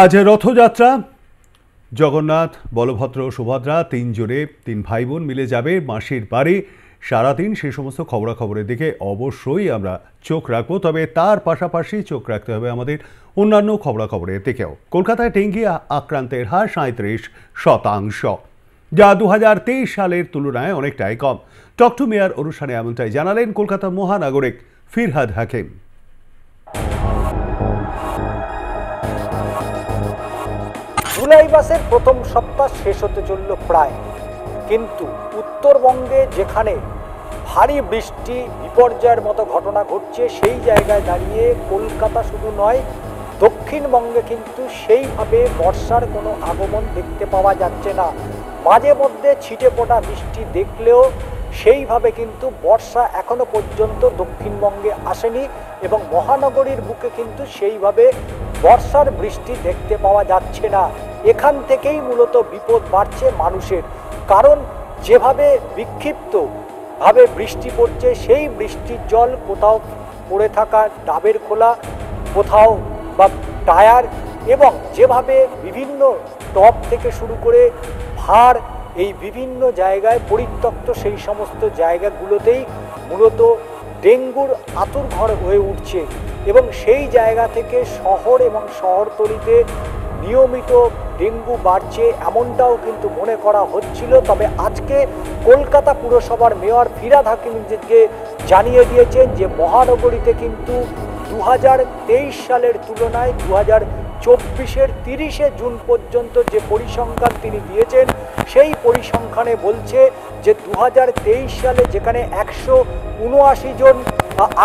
আজ রথযাত্রা। জগন্নাথ, বলভদ্র, সুভদ্রা তিনজনে তিন ভাই বোন মিলে যাবে মাসির বাড়ি। সারাদিন সেই সমস্ত খবরাখবরের দিকে অবশ্যই আমরা চোখ রাখবো, তবে তার পাশাপাশি চোখ রাখতে হবে আমাদের অন্যান্য খবরাখবরের দিকেও। কলকাতায় ডেঙ্গি আক্রান্তের হার 37%, যা 2023 সালের তুলনায় অনেকটাই কম। টক টু মেয়র অনুষ্ঠানে এমনটাই জানালেন কলকাতা মহানাগরিক ফিরহাদ হাকিম। জুলাই মাসের প্রথম সপ্তাহ শেষ হতে চলল প্রায়, কিন্তু উত্তরবঙ্গে যেখানে ভারী বৃষ্টি বিপর্যয়ের মতো ঘটনা ঘটছে, সেই জায়গায় দাঁড়িয়ে কলকাতা শুধু নয়, দক্ষিণবঙ্গে কিন্তু সেইভাবে বর্ষার কোনো আগমন দেখতে পাওয়া যাচ্ছে না। মাঝে মধ্যে ছিটে ফোঁটা বৃষ্টি দেখলেও সেইভাবে কিন্তু বর্ষা এখনো পর্যন্ত দক্ষিণবঙ্গে আসেনি এবং মহানগরীর বুকে কিন্তু সেইভাবে বর্ষার বৃষ্টি দেখতে পাওয়া যাচ্ছে না। এখান থেকেই মূলত বিপদ বাড়ছে মানুষের, কারণ যেভাবে বিক্ষিপ্তভাবে বৃষ্টি পড়ছে, সেই বৃষ্টির জল কোথাও পড়ে থাকা ডাবের খোলা, কোথাও বা টায়ার, এবং যেভাবে বিভিন্ন টব থেকে শুরু করে ভার এই বিভিন্ন জায়গায় পরিত্যক্ত, সেই সমস্ত জায়গাগুলোতেই মূলত ডেঙ্গুর আঁতুড়ঘর হয়ে উঠছে এবং সেই জায়গা থেকে শহর এবং শহরতলিতে নিয়মিত ডেঙ্গু বাড়ছে এমনটাও কিন্তু মনে করা হচ্ছিল। তবে আজকে কলকাতা পুরসভার মেয়র ফিরহাদ হাকিমকে জানিয়ে দিয়েছেন যে মহানগরীতে কিন্তু 2023 সালের তুলনায় 2024-এর 30শে জুন পর্যন্ত যে পরিসংখ্যান তিনি দিয়েছেন, সেই পরিসংখ্যানে বলছে যে 2023 সালে যেখানে 179 জন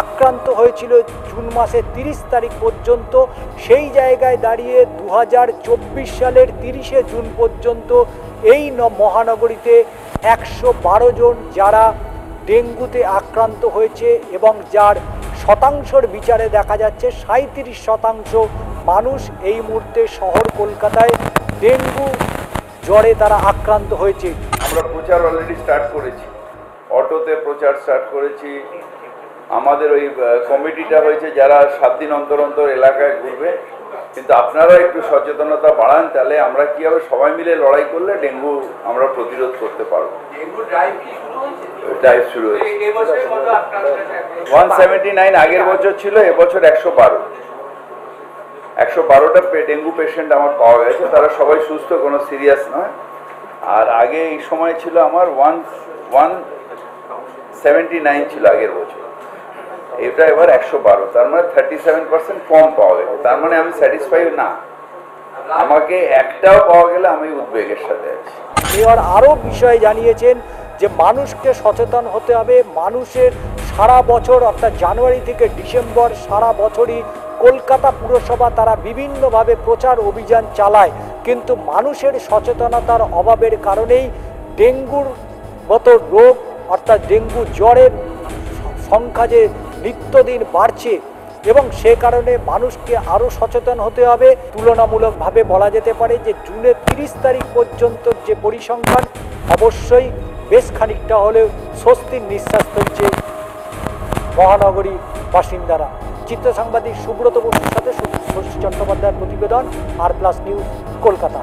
আক্রান্ত হয়েছিল জুন মাসের 30 তারিখ পর্যন্ত, সেই জায়গায় দাঁড়িয়ে 2024 সালের 30শে জুন পর্যন্ত এই মহানগরীতে 112 জন যারা ডেঙ্গুতে আক্রান্ত হয়েছে এবং যার শতাংশের বিচারে দেখা যাচ্ছে 37% মানুষ এই মুহূর্তে শহর কলকাতায় ডেঙ্গু জ্বরে তারা আক্রান্ত হয়েছে। আমরা প্রচার অলরেডি স্টার্ট করেছি, অটোতে প্রচার স্টার্ট করেছি। আমাদের ওই কমিটিটা হয়েছে যারা 7 দিন অন্তর অন্তর এলাকায় ঘুরবে, কিন্তু আপনারা একটু সচেতনতা বাড়ান, তাহলে আমরা কি হবে সবাই মিলে লড়াই করলে ডেঙ্গু আমরা প্রতিরোধ করতে পারবো। ড্রাইভ শুরু হয়েছে 179, আগের বছর ছিল, এবছর 112টা ডেঙ্গু পেশেন্ট আমার পাওয়া গেছে। তারা সবাই সুস্থ, কোনো সিরিয়াস নয়। আর আগে এই সময় ছিল আমার 179 ছিল আগের বছর, এটা এবার 112, তার মানে 37% কম পাওয়া গেছে। তার মানে আমি স্যাটিসফাই না, আমাকে একটাও পাওয়া গেলে আমি উদ্বেগের সাথে আছি। মেয়র আরও বিষয় জানিয়েছেন যে মানুষকে সচেতন হতে হবে। মানুষের সারা বছর অর্থাৎ জানুয়ারি থেকে ডিসেম্বর সারা বছরই কলকাতা পুরসভা তারা বিভিন্নভাবে প্রচার অভিযান চালায়, কিন্তু মানুষের সচেতনতার অভাবের কারণেই ডেঙ্গুর মতো রোগ অর্থাৎ ডেঙ্গু জ্বরের সংখ্যা যে নিত্যদিন বাড়ছে এবং সে কারণে মানুষকে আরও সচেতন হতে হবে। তুলনামূলকভাবে বলা যেতে পারে যে জুনের 30 তারিখ পর্যন্ত যে পরিসংখ্যান, অবশ্যই বেশ খানিকটা হলেও স্বস্তির নিঃশ্বাস ফেলছে মহানগরী বাসিন্দারা। চিত্র সাংবাদিক সুব্রত বসুর সাথে শশী চট্টোপাধ্যায়ের প্রতিবেদন, আর প্লাস নিউজ, কলকাতা।